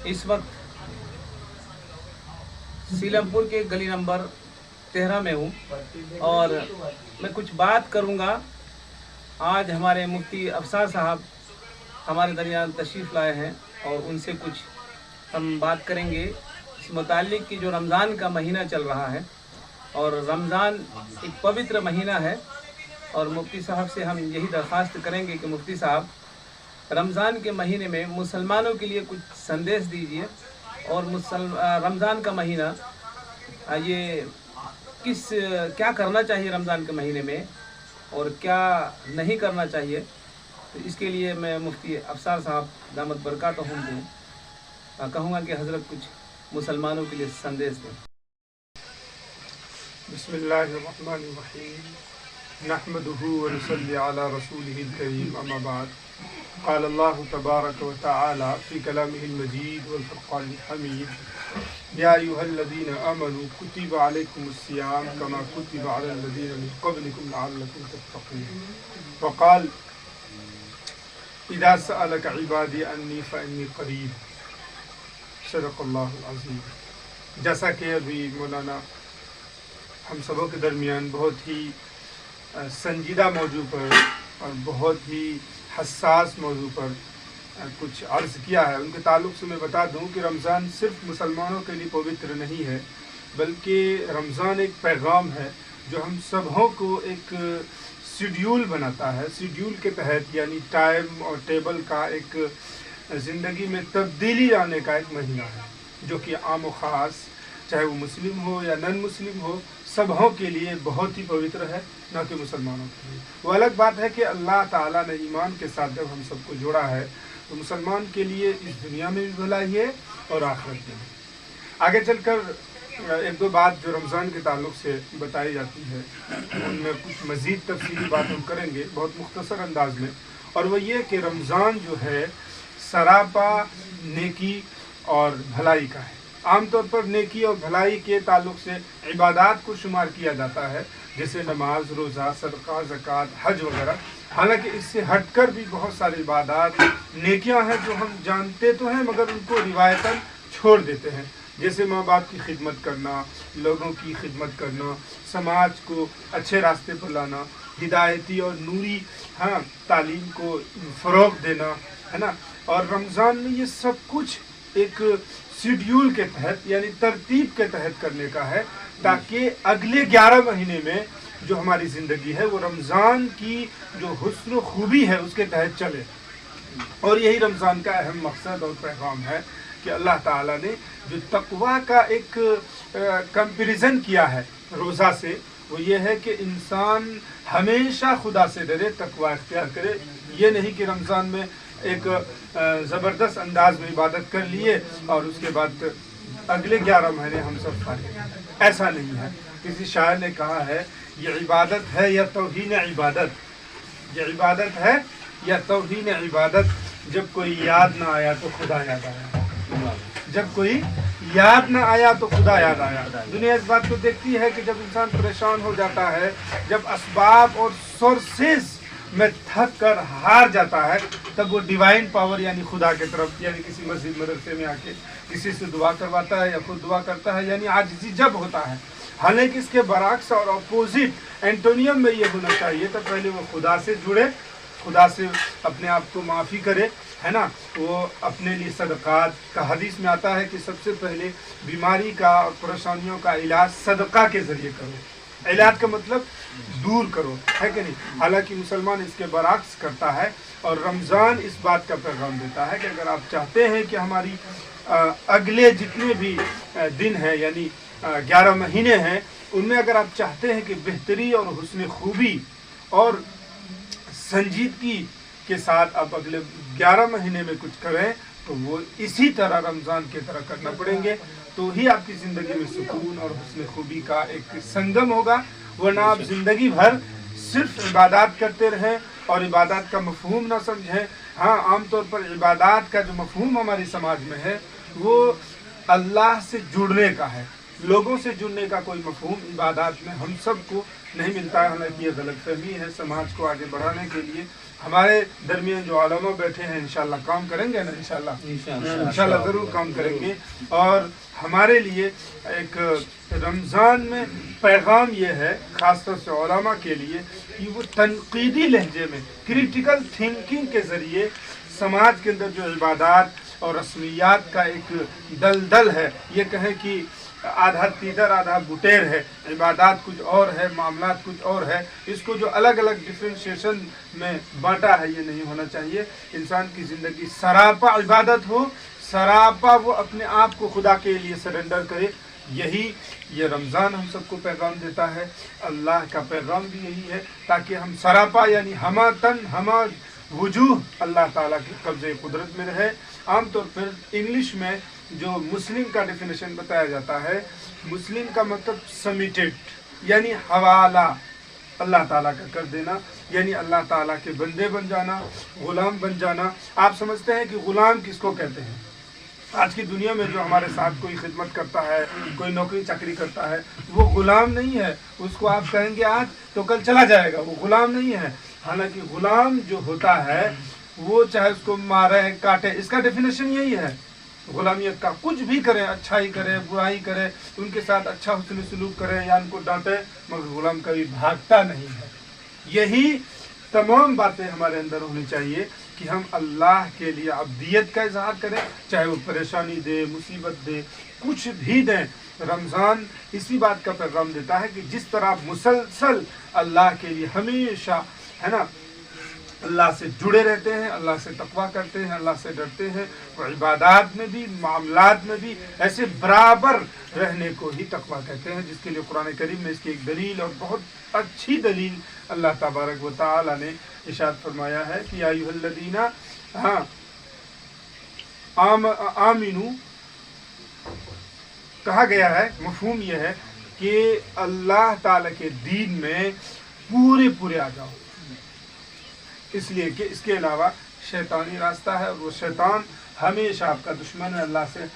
इस वक्त सीलमपुर के गली नंबर 13 में हूँ और मैं कुछ बात करूँगा। आज हमारे मुफ्ती अफसार साहब हमारे दरमियान तशरीफ़ लाए हैं और उनसे कुछ हम बात करेंगे इस मुताल्लिक़ कि जो रमज़ान का महीना चल रहा है और रमज़ान एक पवित्र महीना है और मुफ्ती साहब से हम यही दरख्वास्त करेंगे कि मुफ्ती साहब रमज़ान के महीने में मुसलमानों के लिए कुछ संदेश दीजिए और रमज़ान का महीना ये क्या करना चाहिए रमज़ान के महीने में और क्या नहीं करना चाहिए। तो इसके लिए मैं मुफ्ती अफसार साहब दामत बरकातहुम को कहूँगा कि हज़रत कुछ मुसलमानों के लिए संदेश दें। बिस्मिल्लाहिर्रहमानिर्रहीम नहमदुहु व नसल्ली अला रसूलिहिल करीम अम्मा बाद क़ाल अल्लाहु तबारक व तआला फ़ी कलामिहिल मजीद वल फ़ुरक़ानिल हमीद या अय्युहल्लज़ीना आमनू कुतिबा अलैकुमुस सियाम कमा कुतिबा अलल लज़ीना मिन क़ब्लिकुम लअल्लकुम तत्तक़ून व क़ाल इज़ा सअलका इबादी अन्नी फ़इन्नी क़रीब सदक़ल्लाहुल अज़ीम। जैसा कि अभी मौलाना हम सबों के दरमियान बहुत ही संजीदा मौजू पर और बहुत ही हसास मौजू पर कुछ अर्ज़ किया है, उनके ताल्लुक़ से मैं बता दूं कि रमज़ान सिर्फ मुसलमानों के लिए पवित्र नहीं है, बल्कि रमज़ान एक पैगाम है जो हम सबों को एक शेड्यूल बनाता है। शेड्यूल के तहत यानी टाइम और टेबल का एक ज़िंदगी में तब्दीली लाने का एक महीना है जो कि आम व ख़ास चाहे वो मुस्लिम हो या नन मुस्लिम हो सबों के लिए बहुत ही पवित्र है, न कि मुसलमानों के लिए। वो अलग बात है कि अल्लाह ताला ने ईमान के साथ जब हम सबको जोड़ा है तो मुसलमान के लिए इस दुनिया में भी भलाई है और आखिरत में भी। आगे चलकर एक दो बात जो रमज़ान के ताल्लुक़ से बताई जाती है उनमें कुछ मज़ीद तफसीली बात हम करेंगे बहुत मुख्तसर अंदाज में, और वो ये कि रमज़ान जो है सरापा नेकी और भलाई का है। आमतौर पर नेकी और भलाई के ताल्लुक़ से इबादात को शुमार किया जाता है, जैसे नमाज, रोज़ा, सदका, ज़कात, हज वगैरह। हालांकि इससे हटकर भी बहुत सारी इबादात नेकियां हैं जो हम जानते तो हैं मगर उनको रिवायतन छोड़ देते हैं, जैसे माँ बाप की खिदमत करना, लोगों की खिदमत करना, समाज को अच्छे रास्ते पर लाना, हिदायती और नूरी तालीम को फ़रोग़ देना, है ना। और रमज़ान में ये सब कुछ एक शेड्यूल के तहत यानी तरतीब के तहत करने का है, ताकि अगले 11 महीने में जो हमारी ज़िंदगी है वो रमज़ान की जो हुस्न खूबी है उसके तहत चले। और यही रमज़ान का अहम मकसद और पैगाम है कि अल्लाह ताला ने जो तक़वा का एक कंपैरिजन किया है रोज़ा से, वो ये है कि इंसान हमेशा खुदा से डरे, तक़वा इख्तियार करे। ये नहीं कि रमज़ान में एक ज़बरदस्त अंदाज में इबादत कर लिए और उसके बाद अगले 11 महीने हम सब फारिग। ऐसा नहीं है। किसी शायर ने कहा है ये इबादत है या तौहीन इबादत, ये इबादत है या तौहीन इबादत, जब कोई याद ना आया तो खुदा याद आया, जब कोई याद ना आया तो खुदा याद आया। दुनिया इस बात को देखती है कि जब इंसान परेशान हो जाता है, जब असबाब और सोर्सेस में थक कर हार जाता है, तब वो डिवाइन पावर यानी खुदा की तरफ यानी किसी मस्जिद मदरसे में आके किसी से दुआ करवाता है या खुद दुआ करता है, यानी आजिज़ी जब होता है। हालांकि इसके बरअक्स और अपोजिट एंटोनियम में ये होना चाहिए तो पहले वो खुदा से जुड़े, खुदा से अपने आप को माफ़ी करे, है ना। वो अपने लिए सदक़ात का हदीस में आता है कि सबसे पहले बीमारी का और परेशानियों का इलाज सदक़ा के ज़रिए करो। इलाज का मतलब दूर करो, है कि नहीं। हालांकि मुसलमान इसके बरअक्स करता है और रमज़ान इस बात का पैगाम देता है कि अगर आप चाहते हैं कि हमारी अगले जितने भी दिन हैं यानी 11 महीने हैं उनमें अगर आप चाहते हैं कि बेहतरी और हुस्न खूबी और संजीदगी के साथ आप अगले 11 महीने में कुछ करें तो वो इसी तरह रमज़ान की तरह करना पड़ेंगे, तो ही आपकी ज़िंदगी में सुकून और हुस्न खूबी का एक संगम होगा। वरना आप ज़िंदगी भर सिर्फ इबादत करते रहें और इबादत का मफ़हूम ना समझें। हाँ, आमतौर पर इबादत का जो मफ़हूम हमारे समाज में है वो अल्लाह से जुड़ने का है, लोगों से जुड़ने का कोई मफहूम इबादत में हम सब को नहीं मिलता है। हालांकि ये गलतफहमी है। समाज को आगे बढ़ाने के लिए हमारे दरमियान जो उलमा बैठे हैं इंशाल्लाह काम करेंगे ना, इंशाल्लाह ज़रूर काम करेंगे। और हमारे लिए एक रमज़ान में पैगाम ये है ख़ासतौर से उलमा के लिए कि वो तनक़ीदी लहजे में क्रिटिकल थिंकिंग के ज़रिए समाज के अंदर जो इबादत और रस्मियात का एक दलदल है, ये कहें कि आधा तीदर आधा बुटेर है, इबादत कुछ और है, मामलात कुछ और है, इसको जो अलग अलग डिफ्रेंशिएशन में बांटा है ये नहीं होना चाहिए। इंसान की ज़िंदगी सरापा इबादत हो, सरापा वो अपने आप को खुदा के लिए सरेंडर करे। यही ये रमज़ान हम सबको पैगाम देता है। अल्लाह का पैगाम भी यही है ताकि हम सरापा यानी हमा तन हमा वजूह अल्लाह ताला के कब्ज़े कुदरत में रहे। आमतौर पर इंग्लिश में जो मुस्लिम का डेफिनेशन बताया जाता है, मुस्लिम का मतलब सबमिटेड यानी हवाला अल्लाह ताला का कर देना, यानी अल्लाह ताला के बंदे बन जाना, ग़ुलाम बन जाना। आप समझते हैं कि ग़ुलाम किसको कहते हैं? आज की दुनिया में जो हमारे साथ कोई खिदमत करता है, कोई नौकरी चाकरी करता है, वो ग़ुलाम नहीं है। उसको आप कहेंगे आज तो कल चला जाएगा, वो ग़ुलाम नहीं है। हालांकि ग़ुलाम जो होता है वो चाहे उसको मारे काटे, इसका डेफिनेशन यही है ग़ुलामियत का। कुछ भी करें, अच्छाई करे बुराई करे, उनके साथ अच्छा हुस्न सलूक करें या उनको डांटे, मगर ग़ुलाम कभी भागता नहीं है। यही तमाम बातें हमारे अंदर होनी चाहिए कि हम अल्लाह के लिए अब्दियत का इजहार करें, चाहे वो परेशानी दे, मुसीबत दे, कुछ भी दें। रमज़ान इसी बात का पैगाम देता है कि जिस तरह आप मुसलसल अल्लाह के लिए हमेशा है ना अल्लाह से जुड़े रहते हैं, अल्लाह से तक़वा करते हैं, अल्लाह से डरते हैं, और इबादत में भी मामलात में भी ऐसे बराबर रहने को ही तक़वा कहते हैं, जिसके लिए कुरान करीम में इसकी एक दलील और बहुत अच्छी दलील अल्लाह तबारक व तआला ने इरशाद फरमाया है कि या अय्युहल्लज़ीना आमिनू कहा गया है। मफ़हूम यह है कि अल्लाह ताला के दीन में पूरे आ जाओ, इसलिए कि इसके अलावा शैतानी रास्ता है और वो शैतान हमेशा आपका दुश्मन है, अल्लाह से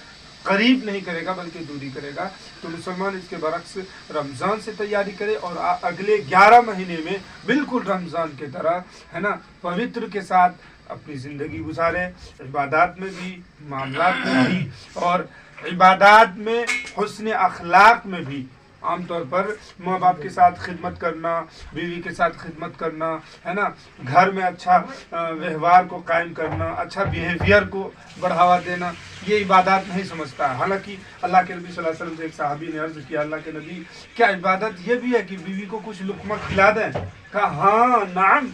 करीब नहीं करेगा बल्कि दूरी करेगा। तो मुसलमान इसके बरक्स रमज़ान से तैयारी करे और अगले 11 महीने में बिल्कुल रमज़ान के तरह है ना पवित्र के साथ अपनी ज़िंदगी गुजारे, इबादत में भी, मामलात में भी, और इबादत में हुस्न अखलाक में भी। आमतौर पर माँ बाप के साथ खिदमत करना, बीवी के साथ खिदमत करना, है ना, घर में अच्छा व्यवहार को कायम करना, अच्छा बिहेवियर को बढ़ावा देना, ये इबादत नहीं समझता है। हालांकि अल्लाह के नबी सल्लल्लाहु अलैहि वसल्लम से एक सहाबी ने अर्ज़ किया, अल्लाह के नबी क्या इबादत ये भी है कि बीवी को कुछ लुक़मा खिला दें? कहा हाँ नाम,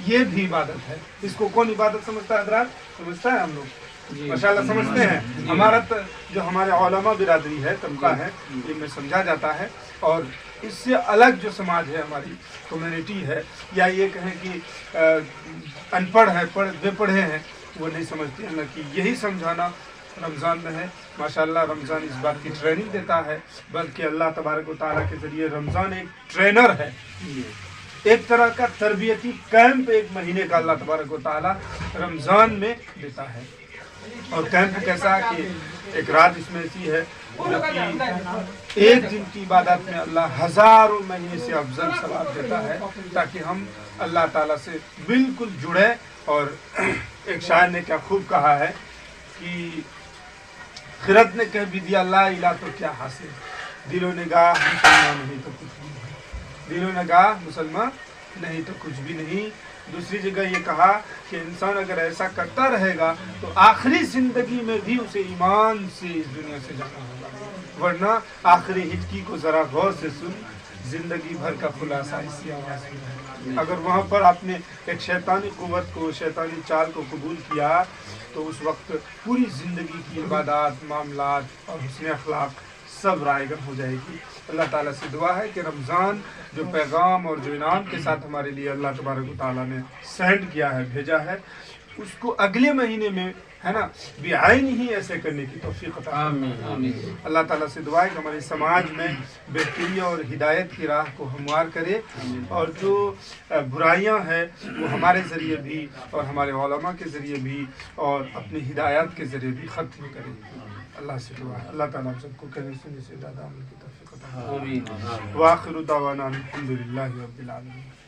ये भी इबादत है। इसको कौन इबादत समझता है हज़रात? समझता है हम लोग माशाल्लाह समझते हैं। हमारा जो हमारे उलमा बिरादरी है, तबका है, इनमें समझा जाता है। और इससे अलग जो समाज है, हमारी कम्युनिटी है, या ये कहें कि अनपढ़ है, बेपढ़े हैं, वो नहीं समझते हैं। कि यही समझाना रमज़ान में है। माशाल्लाह रमज़ान इस बात की ट्रेनिंग देता है, बल्कि अल्लाह तबारक व तआला के ज़रिए रमज़ान एक ट्रेनर है, एक तरह का तरबियती कैंप एक महीने का अल्लाह तबारक व तआला रमज़ान में देता है। और कैंप कैसा कि एक रात इसमें ऐसी है जो कि एक दिन की इबादत में अल्लाह हज़ारों महीने से अफजल सवाब देता है, ताकि हम अल्लाह ताला से बिल्कुल जुड़े। और एक शायर ने क्या खूब कहा है कि खिरत ने कह भी दिया ला इला तो क्या हासिल, दिलो निगाह मुसलमान नहीं तो कुछ भी नहीं, दिलो निगाह मुसलमान नहीं तो कुछ भी नहीं। दूसरी जगह ये कहा कि इंसान अगर ऐसा करता रहेगा तो आखिरी ज़िंदगी में भी उसे ईमान से इस दुनिया से जाना होगा, वरना आखिरी हिचकी को ज़रा गौर से सुन, ज़िंदगी भर का खुलासा इसी आवाज़ में है। अगर वहाँ पर आपने एक शैतानी कुव्वत को, शैतानी चाल को कबूल किया, तो उस वक्त पूरी ज़िंदगी की इबादत, मामलात और हुस्न अखलाक सब रायगन हो जाएगी। अल्लाह ताला से दुआ है कि रमज़ान जो पैगाम और जो इनाम के साथ हमारे लिए अल्लाह तबारक व तआला ने सेंड किया है, भेजा है, उसको अगले महीने में है ना बेआईन ही ऐसे करने की तौफीक अता फरमाए। अल्लाह ताला से दुआ है कि हमारे समाज में बेहतरी और हिदायत की राह को हमवार करे, और जो बुराइयां हैं वो हमारे ज़रिए भी और हमारे उलमा के ज़रिए भी और अपनी हिदायत के ज़रिए भी ख़त्म करे। اللہ سے دعا ہے اللہ تعالیٰ ہم سب کو کہنے سننے سے زیادہ عمل کی توفیق عطا فرمائے۔ آمین۔ وآخر دعوانا الحمد للہ رب العالمین۔